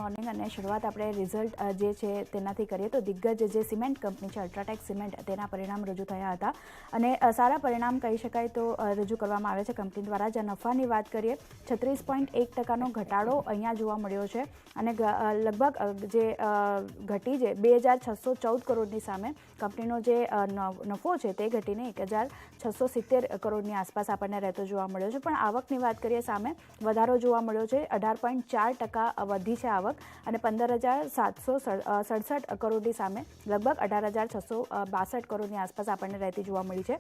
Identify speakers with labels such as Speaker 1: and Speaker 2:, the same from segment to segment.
Speaker 1: Morning અને શરૂઆત આપણે રિઝલ્ટ જે છે તેનાથી કરીએ તો દિગ્ગજ જે સિમેન્ટ કંપની છે અલ્ટ્રાટેક સિમેન્ટ તેના પરિણામ રજૂ થયા હતા અને સારા પરિણામ કહી શકાય તો રજૂ કરવામાં આવે છે કંપની દ્વારા. જ્યાં નફાની વાત કરીએ 36.1% ઘટાડો અહીંયા જોવા મળ્યો છે અને લગભગ જે ઘટી છે 2614 કરોડની સામે કંપનીનો જે નફો છે તે ઘટીને 1670 કરોડની આસપાસ આપણને રહેતો જોવા મળ્યો છે. પણ આવકની વાત કરીએ સામે વધારો જોવા મળ્યો છે. 18.4% વધી છે આવક અને 15,767 કરોડની સામે લગભગ 18,662 કરોડની આસપાસ આપણને રહેતી જોવા મળી છે.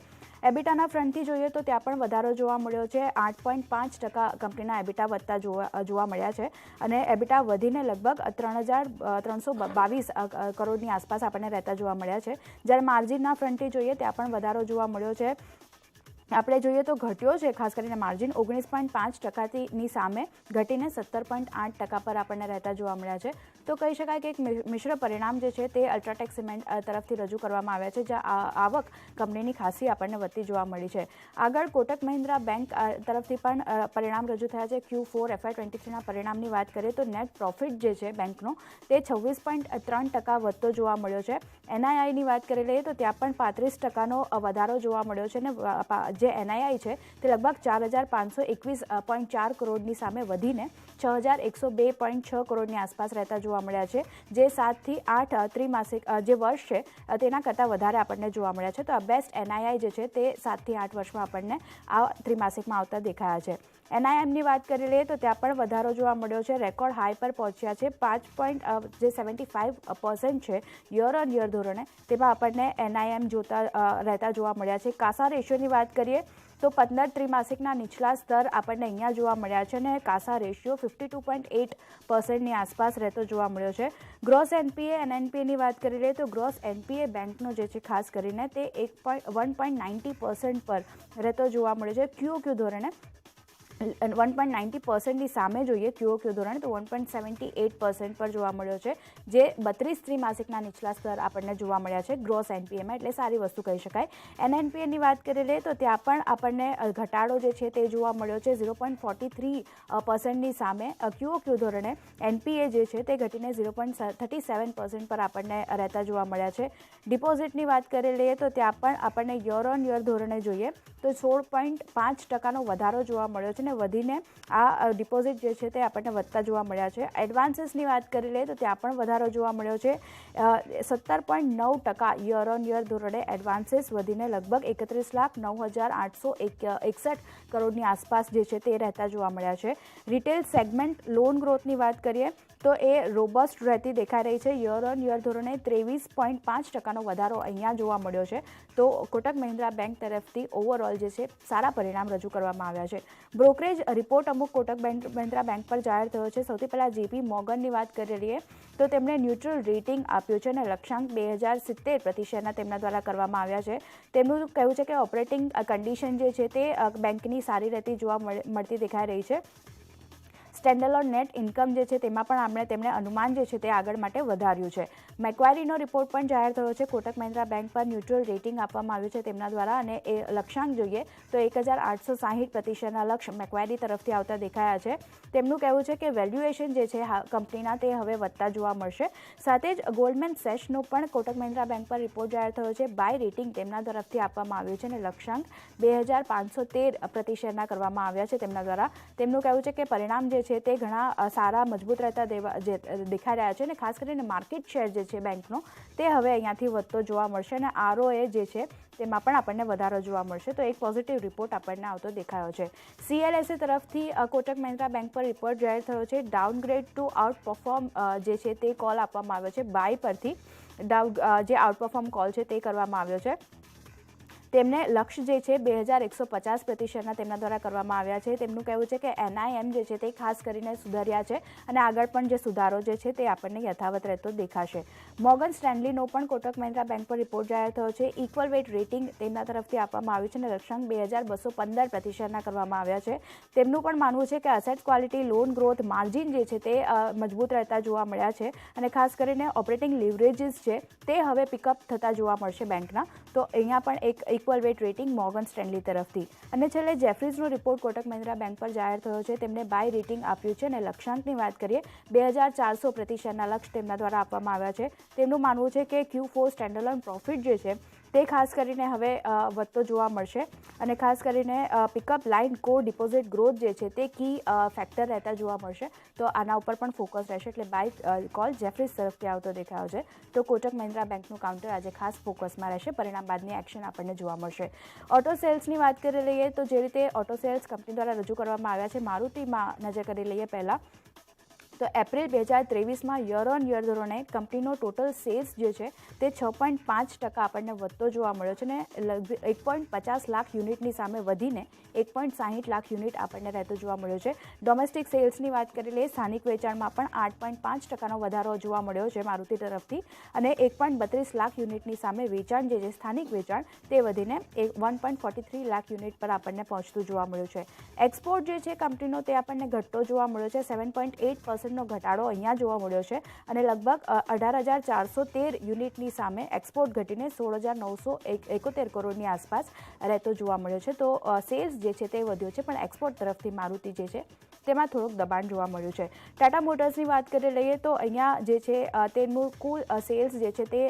Speaker 1: એબિટાના ફ્રન્ટથી જોઈએ તો ત્યાં પણ વધારો જોવા મળ્યો છે. 8.5% કંપનીના એબિટા વધતા જોવા મળ્યા છે અને એબિટા વધીને લગભગ 3,322 કરોડની આસપાસ આપણને રહેતા જોવા મળ્યા છે. જ્યારે માર્જિનના ફ્રન્ટથી જોઈએ ત્યાં પણ વધારો જોવા મળ્યો છે. આપણે જોઈએ તો ઘટ્યો છે, ખાસ કરીને માર્જિન 19.5%ની સામે ઘટીને 17.8% પર આપણને રહેતા જોવા મળ્યા છે. તો કહી શકાય કે એક મિશ્ર પરિણામ જે છે તે અલ્ટ્રાટેક સિમેન્ટ તરફથી રજૂ કરવામાં આવ્યા છે, જ્યાં આવક કંપનીની ખાસી આપણને વધતી જોવા મળી છે. આગળ કોટક મહિન્દ્રા બેંક તરફથી પણ પરિણામ રજૂ થયા છે. Q4 FY23ના પરિણામની વાત કરીએ તો નેટ પ્રોફિટ જે છે બેંકનો તે 26.3% વધતો જોવા મળ્યો છે. NIIની વાત કરી લઈએ તો ત્યાં પણ 35%નો વધારો જોવા મળ્યો છે અને જે NII છે તે લગભગ 4,521.4 કરોડની સામે વધીને 6,102.6 કરોડની આસપાસ રહેતા જોવા મળ્યા છે, જે 7 થી 8 ત્રિમાસિક જે વર્ષ છે તેના કરતાં વધારે આપણને જોવા મળ્યા છે. તો આ બેસ્ટ NII જે છે તે 7 થી 8 વર્ષમાં આપણને આ ત્રિમાસિકમાં આવતા દેખાયા છે. NIMની વાત કરી લઈએ તો ત્યાં પણ વધારો જોવા મળ્યો છે. રેકોર્ડ હાઈ પર પહોંચ્યા છે. 5.75% છે યર ઓન યર ધોરણે, તેમાં આપણને NIM જોતા રહેતા જોવા મળ્યા છે. કાસા રેશિયોની વાત કરીએ તો 15 ત્રિમાસિકના નીચલા સ્તર આપણને અહીંયા જોવા મળ્યા છે અને કાસા રેશિયો 52.8%ની આસપાસ રહેતો જોવા મળ્યો છે. ગ્રોસ NPA અને NPAની વાત કરી લઈએ તો ગ્રોસ NPA બેંકનો જે છે ખાસ કરીને તે 1.90% પર રહેતો જોવા મળ્યો છે. QOQ ધોરણે 1.90%ની સામે જોઈએ QOQ ધોરણે તો 1.78% પર જોવા મળ્યો છે, જે 32 ત્રિમાસિકના નીચલા સ્તર આપણને જોવા મળ્યા છે ગ્રોસ NPAમાં, એટલે સારી વસ્તુ કહી શકાય. NNPAની વાત કરી લઈએ તો ત્યાં પણ આપણને ઘટાડો જે છે તે જોવા મળ્યો છે. 0.43%ની સામે QOQ ધોરણે NPA જે છે તે ઘટીને 0.37% પર આપણને રહેતા જોવા મળ્યા છે. ડિપોઝિટની વાત કરી લઈએ તો ત્યાં પણ આપણને યર ઓન યર ધોરણે જોઈએ તો 16.5%નો વધારો જોવા મળ્યો છે અને વધીને આ ડિપોઝિટ જે છે તે આપણને વધતા જોવા મળ્યા છે. એડવાન્સીસની વાત કરી લઈએ તો ત્યાં પણ વધારો જોવા મળ્યો છે. 17.9% યર ઓન યર ધોરણે એડવાન્સીસ વધીને લગભગ 31,09,861 કરોડની આસપાસ જે છે તે રહેતા જોવા મળ્યા છે. રિટેલ સેગમેન્ટ લોન ગ્રોથની વાત કરીએ તો એ રોબસ્ટ રહેતી દેખાઈ રહી છે. યર ઓન યર ધોરણે 23.5%નો વધારો અહીંયા જોવા મળ્યો છે. તો કોટક મહિન્દ્રા બેંક તરફથી ઓવરઓલ જે છે સારા પરિણામ રજૂ કરવામાં આવ્યા છે. બ્રોકરેજ રિપોર્ટ અમુક કોટક મહિન્દ્રા બેંક પર જાહેર થયો છે. સૌથી પહેલાં JP મોર્ગનની વાત કરી લઈએ તો તેમણે ન્યુટ્રલ રેટિંગ આપ્યું છે અને લક્ષ્યાંક 2070% તેમના દ્વારા કરવામાં આવ્યા છે. તેમનું કહેવું છે કે ઓપરેટિંગ કન્ડિશન જે છે તે બેંકની સારી રહેતી જોવા મળતી દેખાઈ રહી છે. સ્ટેન્ડઅલોન નેટ ઇન્કમ જે છે તેમાં પણ તેમણે અનુમાન જે છે તે આગળ માટે વધાર્યું છે. મેક્વારીનો રિપોર્ટ પણ જાહેર થયો છે. કોટક મહિન્દ્રા બેંક પર ન્યુટ્રલ રેટિંગ આપવામાં આવ્યું છે તેમના દ્વારા અને એ લક્ષ્યાંક જોઈએ તો 1,860%ના લક્ષ્ય મેક્વારી તરફથી આવતા દેખાયા છે. તેમનું કહેવું છે કે વેલ્યુએશન જે છે કંપનીના તે હવે વધતા જોવા મળશે. સાથે જ ગોલ્ડમેન સેશનો પણ કોટક મહિન્દ્રા બેંક પર રિપોર્ટ જાહેર થયો છે. બાય રેટિંગ તેમના તરફથી આપવામાં આવ્યું છે અને લક્ષ્યાંક 2,513%ના કરવામાં આવ્યા છે તેમના દ્વારા. તેમનું કહેવું છે કે પરિણામ જે છે તે ઘણા સારા મજબૂત રહેતા દેખાઈ રહ્યા છે અને ખાસ કરીને માર્કેટ શેર જે છે બેંકનો તે હવે અહીંયાથી વધતો જોવા મળશે અને ROA જે છે તેમાં પણ આપણને વધારો જોવા મળશે. તો એક પોઝિટિવ રિપોર્ટ આપણને આવતો દેખાયો છે. CLSA તરફથી કોટક મહિન્દ્રા બેંક પર રિપોર્ટ જાહેર થયો છે. ડાઉનગ્રેડ ટુ આઉટ પરફોર્મ જે છે તે કોલ આપવામાં આવ્યો છે. બાય પરથી જે આઉટ પરફોર્મ કોલ છે તે કરવામાં આવ્યો છે. તેમને લક્ષ્ય જે છે 2,150%ના તેમના દ્વારા કરવામાં આવ્યા છે. તેમનું કહેવું છે કે NIM જે છે તે ખાસ કરીને સુધર્યા છે અને આગળ પણ જે સુધારો જે છે તે આપણને યથાવત રહેતો દેખાશે. મોર્ગન સ્ટેનલીનો પણ કોટક મહિન્દ્રા બેંક પર રિપોર્ટ જાહેર થયો છે. ઇક્વલ વેટ રેટિંગ તેમના તરફથી આપવામાં આવ્યું છે અને લક્ષ્યાંક 2,215%ના કરવામાં આવ્યા છે. તેમનું પણ માનવું છે કે asset quality, loan growth, margin જે છે તે મજબૂત રહેતા જોવા મળ્યા છે અને ખાસ કરીને ઓપરેટિંગ લિવરેજીસ છે તે હવે પિકઅપ થતા જોવા મળશે બેંકના. તો અહીંયા પણ એક equal weight rating Morgan Stanley તરફથી. અને છેલ્લે જેફરીઝનો રિપોર્ટ કોટક મહિન્દ્રા બેંક પર જાહેર થયો છે. તેમને બાય રેટિંગ આપ્યું છે અને લક્ષ્યાંકની વાત કરીએ 2400 પ્રતિ શેરના લક્ષ્ય તેમના દ્વારા આપવામાં આવ્યા છે. તેમનું માનવું છે કે Q4 સ્ટેન્ડઅલોન પ્રોફિટ જે છે તે ખાસ કરીને હવે વધતો જોવા મળશે અને ખાસ કરીને pickup line core deposit growth જે છે તે કી ફેક્ટર રહેતા જોવા મળશે. તો આના ઉપર પણ ફોકસ રહેશે, એટલે બાય કોલ જેફરીઝ તરફથી આવતો દેખાયો છે. તો કોટક મહિન્દ્રા બેંકનું કાઉન્ટર આજે ખાસ ફોકસમાં રહેશે. પરિણામ બાદની એક્શન આપણને જોવા મળશે. ઓટો સેલ્સની વાત કરી લઈએ તો જે રીતે ઓટો સેલ્સ કંપની દ્વારા રજૂ કરવામાં આવ્યા છે, મારુતિમાં નજર કરી લઈએ પહેલાં તો એપ્રિલ 2023માં યર ઓન યર ધોરણે કંપનીનો ટોટલ સેલ્સ જે છે તે 6.5% આપણને વધતો જોવા મળ્યો છે અને 1.50 લાખ યુનિટની સામે વધીને 1.60 લાખ યુનિટ આપણને રહેતો જોવા મળ્યો છે. ડોમેસ્ટિક સેલ્સની વાત કરી લઈએ, સ્થાનિક વેચાણમાં પણ 8.5%નો વધારો જોવા મળ્યો છે મારુતિ તરફથી અને 1.32 લાખ યુનિટની સામે વેચાણ જે છે સ્થાનિક વેચાણ તે વધીને 1.43 લાખ યુનિટ પર આપણને પહોંચતું જોવા મળ્યું છે. એક્સપોર્ટ જે છે કંપનીનો તે આપણને ઘટતો જોવા મળ્યો છે. 7.8% નો ઘટાડો અહીંયા જોવા મળ્યો છે અને લગભગ 18,413 યુનિટની સામે એક્સપોર્ટ ઘટીને 16,971 કરોડની આસપાસ રહેતો જોવા મળ્યો છે. તો સેલ્સ જે છે તે વધ્યો છે, પણ એક્સપોર્ટ તરફથી મારુતિ જે છે તેમાં થોડુંક દબાણ જોવા મળ્યું છે. ટાટા મોટર્સની વાત કરી લઈએ તો અહીંયા જે છે તેનું કુલ સેલ્સ જે છે તે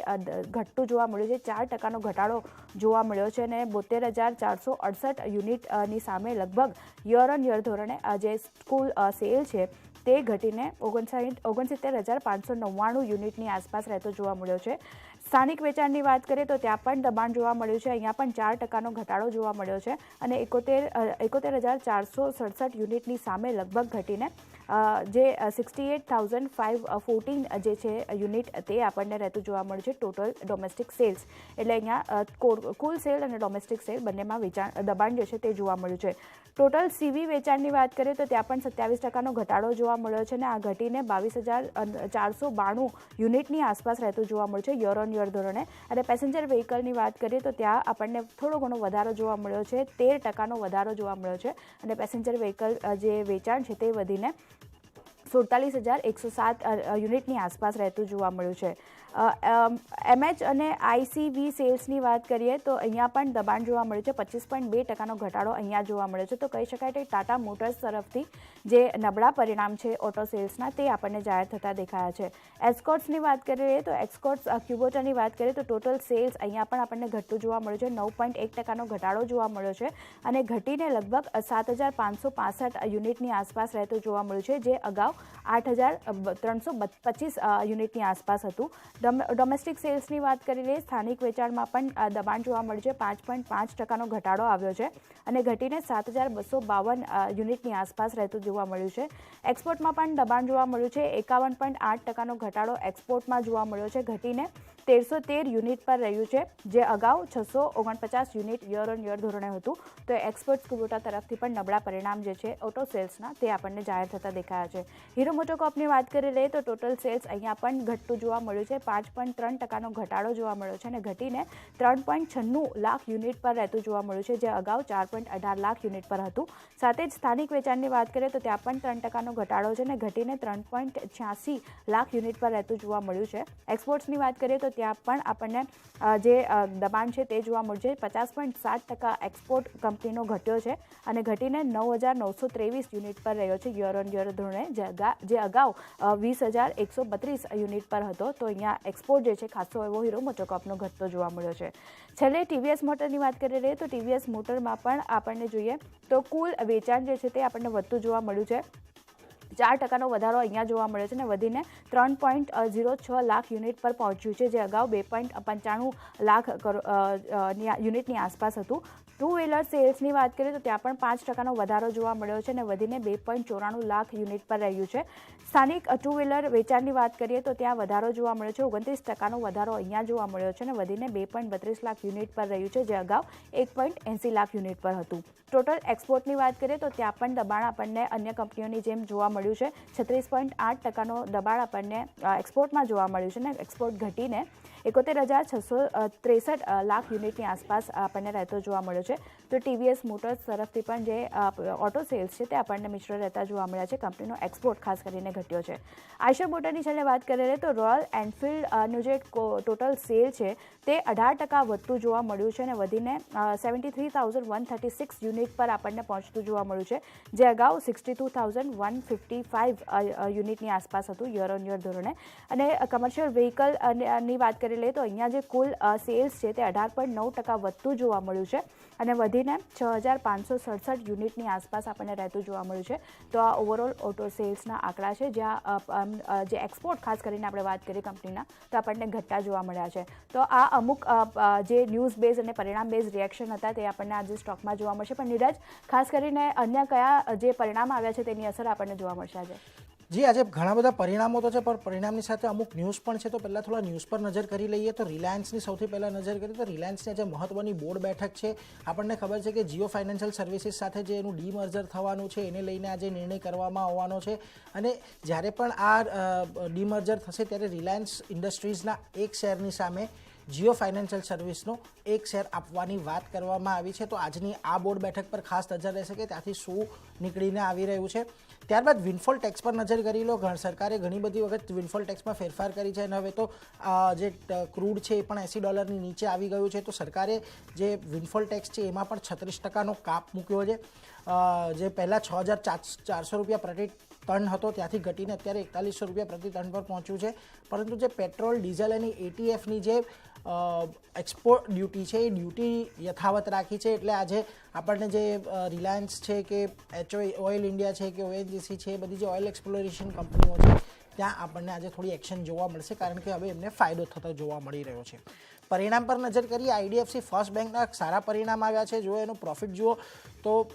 Speaker 1: ઘટતું જોવા મળ્યું છે. 4%નો ઘટાડો જોવા મળ્યો છે અને 72,468 યુનિટની સામે લગભગ યર ઓન યર ધોરણે જે કુલ સેલ છે તે ઘટીને 69,599 યુનિટની આસપાસ રહેતો જોવા મળ્યો છે. સ્થાનિક વેચાણની વાત કરીએ તો ત્યાં પણ દબાણ જોવા મળ્યું છે. અહીંયા પણ 4%નો ઘટાડો જોવા મળ્યો છે અને 71,467 યુનિટની સામે લગભગ ઘટીને જે 68,514 જે છે યુનિટ તે આપણને રહેતું જોવા મળ્યું છે ટોટલ ડોમેસ્ટિક સેલ્સ. એટલે અહીંયા કુલ સેલ અને ડોમેસ્ટિક સેલ બંનેમાં વેચાણ દબાણ જે છે તે જોવા મળ્યું છે. ટોટલ સીવી વેચાણની વાત કરીએ તો ત્યાં પણ 27%નો ઘટાડો જોવા મળ્યો છે અને આ ઘટીને 22,492 યુનિટની આસપાસ રહેતું જોવા મળ્યું છે યર ઓન યર ધોરણે. અને પેસેન્જર વ્હીકલની વાત કરીએ તો ત્યાં આપણને થોડો ઘણો વધારો જોવા મળ્યો છે. 13%નો વધારો જોવા મળ્યો છે અને પેસેન્જર વ્હીકલ જે વેચાણ છે તે વધીને 47,107 યુનિટની આસપાસ રહેતું જોવા મળ્યું છે. એમએચ અને આઈસીવી સેલ્સની વાત કરીએ તો અહીંયા પણ દબાણ જોવા મળ્યું છે. 25.2%નો ઘટાડો અહીંયા જોવા મળ્યો છે. તો કહી શકાય કે ટાટા મોટર્સ તરફથી જે નબળા પરિણામ છે ઓટો સેલ્સના તે આપણને જાહેર થતા દેખાયા છે. એસ્કોર્ટ્સની વાત કરીએ તો એસ્કોર્ટ્સ ક્યુબોટાની વાત કરીએ તો ટોટલ સેલ્સ અહીંયા પણ આપણને ઘટતું જોવા મળ્યું છે. 9.1%નો ઘટાડો જોવા મળ્યો છે અને ઘટીને લગભગ 7,565 યુનિટની આસપાસ રહેતું જોવા મળ્યું છે, જે અગાઉ 8,325 યુનિટની આસપાસ હતું. ડોમેસ્ટિક સેલ્સની વાત કરી લઈએ, સ્થાનિક વેચાણમાં પણ દબાણ જોવા મળ્યું છે. 5.5%નો ઘટાડો આવ્યો છે અને ઘટીને 7,252 યુનિટની આસપાસ રહેતું જોવા મળ્યું છે. એક્સપોર્ટમાં પણ દબાણ જોવા મળ્યું છે. 51.8%નો ઘટાડો એક્સપોર્ટમાં જોવા મળ્યો છે, ઘટીને 1313 યુનિટ પર રહ્યું છે, જે અગાઉ 649 યુનિટ યર ઓન યર ધોરણે હતું. તો એક્સપોર્ટ ક્યુબોટા તરફથી પણ નબળા પરિણામ જે છે ઓટો સેલ્સના તે આપણને જાહેર થતા દેખાયા છે. હીરો મોટોકોર્પની વાત કરી લઈએ તો ટોટલ સેલ્સ અહીંયા પણ ઘટતું જોવા મળ્યું છે. 5.3%નો ઘટાડો જોવા મળ્યો છે અને ઘટીને 3.96 લાખ યુનિટ પર રહેતું જોવા મળ્યું છે, જે અગાઉ 4.18 લાખ યુનિટ પર હતું. સાથે જ સ્થાનિક વેચાણની વાત કરીએ તો ત્યાં પણ 3%નો ઘટાડો છે અને ઘટીને 3.86 લાખ યુનિટ પર રહેતું જોવા મળ્યું છે. એક્સપોર્ટ્સની વાત કરીએ તો ત્યાં પણ આપણને જે દબાણ છે તે જોવા મળ્યું છે. 50.7% એક્સપોર્ટ કંપનીનો ઘટ્યો છે અને ઘટીને 9,923 યુનિટ પર રહ્યો છે યર ઓન યર ધોરણે, જે અગાઉ 20,132 યુનિટ પર હતો. તો અહીંયા એક્સપોર્ટ જે છે ખાસો એવો હીરો મોટોકોર્પનો ઘટતો જોવા મળ્યો છે. છેલ્લે ટીવીએસ મોટરની વાત કરી લઈએ તો ટીવીએસ મોટરમાં પણ આપણને જોઈએ તો કુલ વેચાણ જે છે તે આપણને વધતું જોવા મળ્યું છે. 4%નો વધારો અહીંયા જોવા મળ્યો છે અને વધીને 3.06 લાખ યુનિટ પર પહોંચ્યું છે, જે અગાઉ 2.95 લાખ યુનિટની આસપાસ હતું. ટુ વ્હીલર સેલ્સની વાત કરીએ તો ત્યાં પણ 5%નો વધારો જોવા મળ્યો છે અને વધીને 2.94 લાખ યુનિટ પર રહ્યું છે. સ્થાનિક ટુ વ્હીલર વેચાણની વાત કરીએ તો ત્યાં વધારો જોવા મળ્યો છે. 29%નો વધારો અહીંયા જોવા મળ્યો છે અને વધીને 2.32 લાખ યુનિટ પર રહ્યું છે, જે અગાઉ 1.80 લાખ યુનિટ પર હતું. ટોટલ એક્સપોર્ટની વાત કરીએ તો ત્યાં પણ દબાણ આપણને અન્ય કંપનીઓની જેમ જોવા મળ્યું છે. 36.8%નો દબાણ આપણને એક્સપોર્ટમાં જોવા મળ્યું છે અને એક્સપોર્ટ ઘટીને 71,663 લાખ યુનિટની આસપાસ આપણને રહેતો જોવા મળ્યો છે. તો ટીવીએસ મોટર્સ તરફથી પણ જે ઓટો સેલ્સ છે તે આપણને મિશ્ર રહેતા જોવા મળ્યા છે. કંપનીનો એક્સપોર્ટ ખાસ કરીને ઘટ્યો છે. આઈશર મોટરની છેલ્લે વાત કરીએ તો રોયલ એનફિલ્ડનું જે ટોટલ સેલ છે તે 18% વધતું જોવા મળ્યું છે અને વધીને 73,136 યુનિટ પર આપણને પહોંચતું જોવા મળ્યું છે, જે અગાઉ 62,155 યુનિટની આસપાસ હતું યર ઓન યર ધોરણે. અને કમર્શિયલ વ્હીકલની વાત કરી લઈએ તો અહીંયા જે કુલ સેલ્સ છે તે 18.9% વધતું જોવા મળ્યું છે અને વધીને 6,567 યુનિટની આસપાસ આપણને રહેતું જોવા મળ્યું છે. તો આ ઓવરઓલ ઓટો સેલ્સના આંકડા છે, જ્યાં જે એક્સપોર્ટ ખાસ કરીને આપણે વાત કરીએ કંપનીના તો આપણને ઘટતા જોવા મળ્યા છે. તો આ અમુક જે ન્યૂઝ બેઝ અને પરિણામ બેઝ રિએક્શન હતા તે આપણને આજે સ્ટોકમાં જોવા મળશે. પણ નીરજ, ખાસ કરીને અન્ય કયા જે પરિણામ આવ્યા છે તેની અસર આપણને જોવા મળશે આજે?
Speaker 2: જી, આજે ઘણા બધા પરિણામો તો છે, પણ પરિણામની સાથે અમુક ન્યૂઝ પણ છે. તો પહેલાં થોડા ન્યૂઝ પર નજર કરી લઈએ. તો રિલાયન્સની સૌથી પહેલાં નજર કરીએ તો રિલાયન્સની જે મહત્વની બોર્ડ બેઠક છે. આપણને ખબર છે કે જીઓ ફાઇનાન્શિયલ સર્વિસીસ સાથે જે એનું ડીમર્જર થવાનું છે એને લઈને આજે નિર્ણય કરવામાં આવવાનો છે. અને જ્યારે પણ આ ડીમર્જર થશે ત્યારે રિલાયન્સ ઇન્ડસ્ટ્રીઝના એક શેરની સામે જીઓ ફાઇનાન્શિયલ સર્વિસનો એક શેર આપવાની વાત કરવામાં આવી છે. તો આજની આ બોર્ડ બેઠક પર ખાસ નજર રહેશે કે ત્યાંથી શું નીકળીને આવી રહ્યું છે. ત્યારબાદ વિન્ડફોલ ટેક્સ પર નજર કરી લો. સરકારે ઘણી બધી વખત વિન્ડફોલ ટેક્સમાં ફેરફાર કરી છે અને હવે તો જે ક્રૂડ છે એ પણ $80 નીચે આવી ગયું છે. તો સરકારે જે વિન્ડફોલ ટેક્સ છે એમાં પણ 36%નો કાપ મૂક્યો છે. જે પહેલાં 6,400 રૂપિયા પ્રતિ ટન હતો ત્યાંથી ઘટીને અત્યારે 4100 રૂપિયા પ્રતિ ટન પર પહોંચ્યું છે. પરંતુ જે પેટ્રોલ, ડીઝલ અને એટીએફની જે એક્સપોર્ટ ડ્યુટી છે એ ડ્યુટી યથાવત રાખી છે. એટલે આજે આપણને જે રિલાયન્સ છે કે ઓઇલ ઇન્ડિયા છે કે ઓએનજીસી છે, એ બધી જે ઓઇલ એક્સપ્લોરેશન કંપનીઓ છે ત્યાં આપણને આજે થોડી એક્શન જોવા મળશે, કારણ કે હવે એમને ફાયદો થતો જોવા મળી રહ્યો છે. પરિણામ પર નજર કરીએ. આઈડીએફસી ફર્સ્ટ બેંકના સારા પરિણામ આવ્યા છે. જો એનું પ્રોફિટ જુઓ તો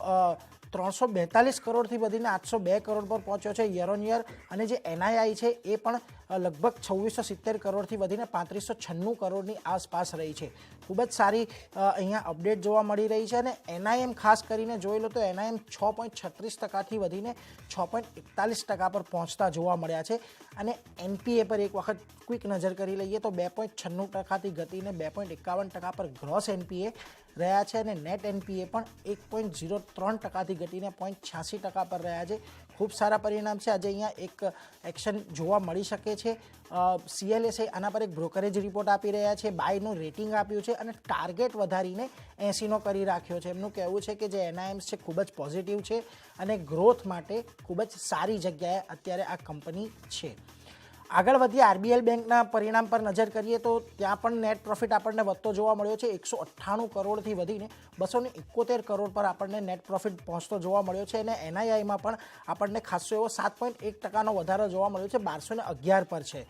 Speaker 2: 342 કરોડથી વધીને 802 કરોડ પર પહોંચ્યો છે યર ઓન યર. અને જે એનઆઈઆઈ છે એ પણ લગભગ 2670 કરોડથી વધીને 3596 કરોડની આસપાસ રહી છે. ખૂબ જ સારી અહીંયા અપડેટ જોવા મળી રહી છે. અને એનઆઈએમ ખાસ કરીને જોઈ લો તો એનઆઈએમ 6.36%થી વધીને 6.41% પર પહોંચતા જોવા મળ્યા છે. અને એનપીએ પર એક વખત ક્વિક નજર કરી લઈએ તો 2.96%થી ઘટીને 2.51% પર ગ્રોસ એનપીએ રહ્યા છે. અને નેટ એનપીએ પણ 1.03%થી ઘટીને 0.86% પર રહ્યા છે. ખૂબ સારા પરિણામ છે. આજે અહીંયા એક એક્શન જોવા મળી શકે છે. CLSA આના પર એક બ્રોકરેજ રિપોર્ટ આપી રહ્યા છે, બાયનું રેટિંગ આપ્યું છે અને ટાર્ગેટ વધારીને 80નો કરી રાખ્યો છે. એમનું કહેવું છે કે જે એનઆઈએમ્સ છે ખૂબ જ પોઝિટિવ છે અને ગ્રોથ માટે ખૂબ જ સારી જગ્યાએ અત્યારે આ કંપની છે. આગળ વધીએ. આરબીએલ બેંકના પરિણામ પર નજર કરીએ તો ત્યાં પણ નેટ પ્રોફિટ આપણને વધતો જોવા મળ્યો છે. 198 કરોડથી વધીને 271 કરોડ પર આપણને નેટ પ્રોફિટ પહોંચતો જોવા મળ્યો છે. અને એનઆઈઆઈમાં પણ આપણને ખાસો એવો 7.1%નો વધારો જોવા મળ્યો છે, 1211 પર છે.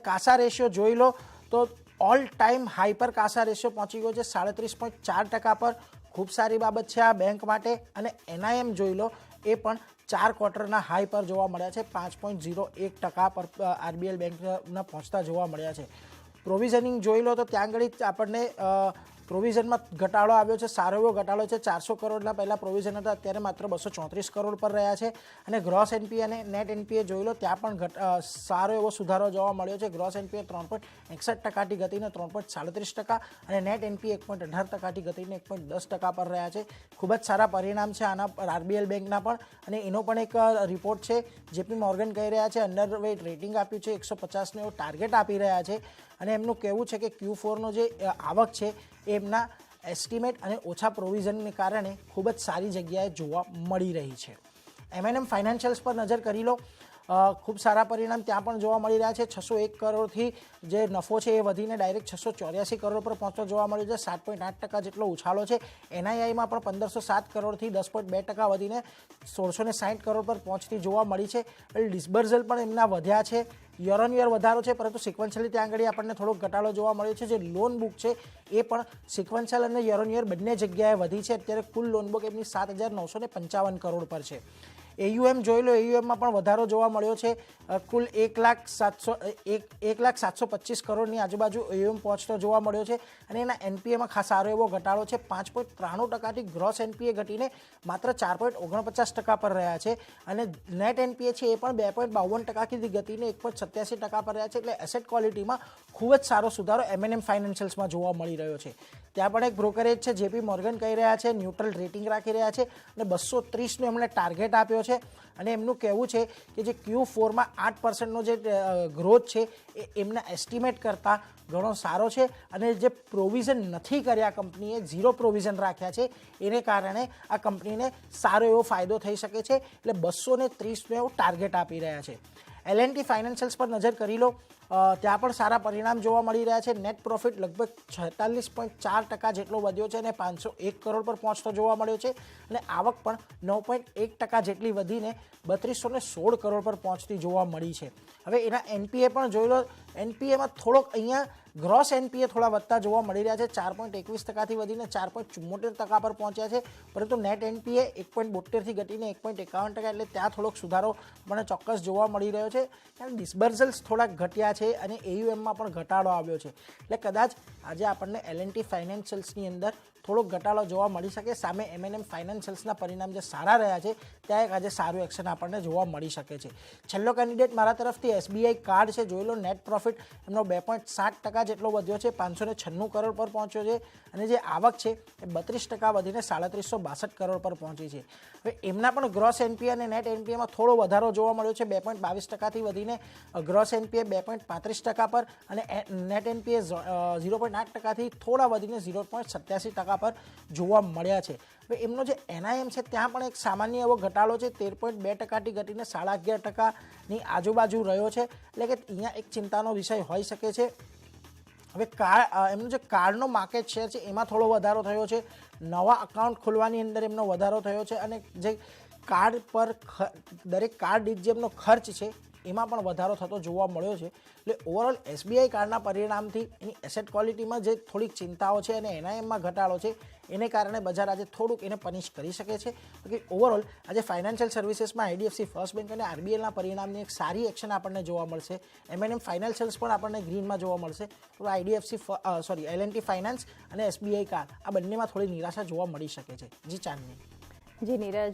Speaker 2: કાસા રેશિયો જોઈ લો તો ઓલ ટાઈમ હાઈ પર કાસા રેશિયો પહોંચી ગયો છે 37.4% પર. ખૂબ સારી બાબત છે આ બેંક માટે. અને એનઆઈએમ જોઈ લો એ પણ 4 ક્વાર્ટરના હાઈ પર જોવા મળ્યા છે, 5.01% પર આરબીએલ બેંકના પહોંચતા જોવા મળ્યા છે. પ્રોવિઝનિંગ જોઈ લો તો ત્યાં આગળ આપણને પ્રોવિઝનમાં ઘટાડો આવ્યો છે, સારો એવો ઘટાડો છે. 400 કરોડના પહેલાં પ્રોવિઝન હતા, અત્યારે માત્ર 234 કરોડ પર રહ્યા છે. અને ગ્રોસ એનપીએ અને નેટ એનપીએ જોઈ લો ત્યાં પણ સારો એવો સુધારો જોવા મળ્યો છે. ગ્રોસ એનપીએ 3.61%થી ઘટીને 3.37% અને નેટ એનપીએ 1.18%થી ઘટીને 1.10% પર રહ્યા છે. ખૂબ જ સારા પરિણામ છે આના આરબીએલ બેંકના પણ. અને એનો પણ એક રિપોર્ટ છે. જેપી મોર્ગન કહી રહ્યા છે અંડરવેટ રેટિંગ આપ્યું છે, 150નો એવો ટાર્ગેટ આપી રહ્યા છે. અને એમનું કહેવું છે કે Q4નો જે આવક છે એમના એસ્ટિમેટ અને ઓછા પ્રોવિઝનને કારણે ખૂબ જ સારી જગ્યાએ જોવા મળી રહી છે. M&M ફાઇનાન્શિયલ્સ પર નજર કરી લો. ખૂબ સારા પરિણામ ત્યાં પણ જોવા મળી રહ્યા છે. 601 કરોડથી જે નફો છે એ વધીને ડાયરેક્ટ 684 કરોડ પર પહોંચતો જોવા મળ્યો છે. 7.8% જેટલો ઉછાળો છે. એનઆઈઆઈમાં પણ 1507 કરોડથી 10.2% વધીને 1660 કરોડ પર પહોંચતી જોવા મળી છે. ડિસ્બર્ઝલ પણ એમના વધ્યા છે. યર ઓન યર વધારો છે, પરંતુ સિક્વન્શિયલી ત્યાં આગળ આપણને થોડોક ઘટાડો જોવા મળ્યો છે. જે લોન બુક છે એ પણ સિક્વન્શિયલ અને યર ઓન યર બંને જગ્યાએ વધી છે. અત્યારે કુલ લોન બુક એમની 7,955 કરોડ પર છે. AUM જોઈ લો, AUMમાં પણ વધારો જોવા મળ્યો છે. કુલ 1,725 કરોડની આજુબાજુ AUM પહોંચતો જોવા મળ્યો છે. અને એના એનપીએમાં ખાસ સારો એવો ઘટાડો છે. 5.93%થી ગ્રોસ એનપીએ ઘટીને માત્ર 4.49% પર રહ્યા છે. અને નેટ એનપીએ છે એ પણ 2.52%થી ઘટીને 1.87% પર રહ્યા છે. એટલે એસેટ ક્વોલિટીમાં ખૂબ જ સારો સુધારો M&M ફાઇનાન્શિયલ્સમાં જોવા મળી રહ્યો છે. ત્યાં પણ એક બ્રોકરેજ છે જેપી મોર્ગન કહી રહ્યા છે ન્યુટ્રલ રેટિંગ રાખી રહ્યા છે અને 230નો એમણે ટાર્ગેટ આપ્યો છે અને એમનું કહેવું છે કે જે Q4માં 8%નો જે ગ્રોથ છે એ એમના એસ્ટિમેટ કરતાં ઘણો સારો છે અને જે પ્રોવિઝન નથી કર્યા કંપનીએ 0 પ્રોવિઝન રાખ્યા છે એને કારણે આ કંપનીને સારો એવો ફાયદો થઈ શકે છે એટલે 230નો એવો ટાર્ગેટ આપી રહ્યા છે. L&T ફાઇનાન્શિયલ્સ પર નજર કરી લો, ત્યાં પણ સારા પરિણામ જોવા મળી રહ્યા છે. નેટ પ્રોફિટ લગભગ 46.4% જેટલો વધ્યો છે અને 501 કરોડ પર પહોંચતો જોવા મળ્યો છે અને આવક પણ 9.1% જેટલી વધીને 3216 કરોડ પર પહોંચતી જોવા મળી છે. હવે એના NPA પણ જોઈ લો, NPAમાં થોડોક અહીંયા ગ્રોસ NPA થોડા વધતા જોવા મળી રહ્યા છે, 4.21%થી વધીને 4.74% પર પહોંચ્યા છે, પરંતુ નેટ NPA 1.72થી ઘટીને 1.51%, એટલે ત્યાં થોડોક સુધારો મને ચોક્કસ જોવા મળી રહ્યો છે. કારણ ડિસ્બર્સલ્સ થોડાક ઘટ્યા છે અને AUMમાં પણ ઘટાડો આવ્યો છે, એટલે કદાચ આજે આપણને L&T ફાઇનાન્શિયલ્સની અંદર થોડોક ઘટાડો જોવા મળી શકે. સામે M&M ફાઇનાન્શિયલ્સના પરિણામ જે સારા રહ્યા છે ત્યાં એક આજે સારું એક્શન આપણને જોવા મળી શકે છે. છેલ્લો કેન્ડિડેટ મારા તરફથી SBI કાર્ડ છે, જોઈ લો. નેટ પ્રોફિટ એમનો 2.7% જેટલો વધ્યો છે, 596 કરોડ પર પહોંચ્યો છે અને જે આવક છે એ 32% વધીને 3762 કરોડ પર પહોંચી છે. હવે એમના પણ ગ્રોસ NPA અને નેટ NPAમાં થોડો વધારો જોવા મળ્યો છે, 2.22%થી વધીને ગ્રોસ NPA 2.35% પર અને નેટ NPA 0.8%થી થોડા વધીને 0.87% પર જોવા મળ્યા છે. હવે એમનો જે NIM છે ત્યાં પણ એક સામાન્ય એવો ઘટાડો છે, 13.2%થી ઘટીને 11.5%ની આજુબાજુ રહ્યો છે, એટલે કે અહીંયા એક ચિંતાનો વિષય હોઈ શકે છે. હવે એમનું જે કાર્ડનો માર્કેટ શેર છે એમાં થોડો વધારો થયો છે, નવા અકાઉન્ટ ખોલવાની અંદર એમનો વધારો થયો છે અને જે કાર્ડ પર દરેક કાર્ડ દીઠ જે એમનો ખર્ચ છે એમાં પણ વધારો થતો જોવા મળ્યો છે. એટલે ઓવરઓલ SBI કાર્ડના પરિણામથી એની એસેટ ક્વોલિટીમાં જે થોડીક ચિંતાઓ છે અને NIMમાં ઘટાડો છે એને કારણે બજાર આજે થોડુંક એને પનિશ કરી શકે છે. બાકી ઓવરઓલ આજે ફાઇનાન્શિયલ સર્વિસીસમાં IDFC ફર્સ્ટ બેંક અને RBLના પરિણામની એક સારી એક્શન આપણને જોવા મળશે. M&M ફાઇનાન્શિયલ્સ પણ આપણને ગ્રીનમાં જોવા મળશે. તો L&T ફાઇનાન્સ અને SBI કાર્ડ આ બંનેમાં થોડી નિરાશા જોવા મળી શકે છે. જી ચાંદની.
Speaker 1: જી નીરજ,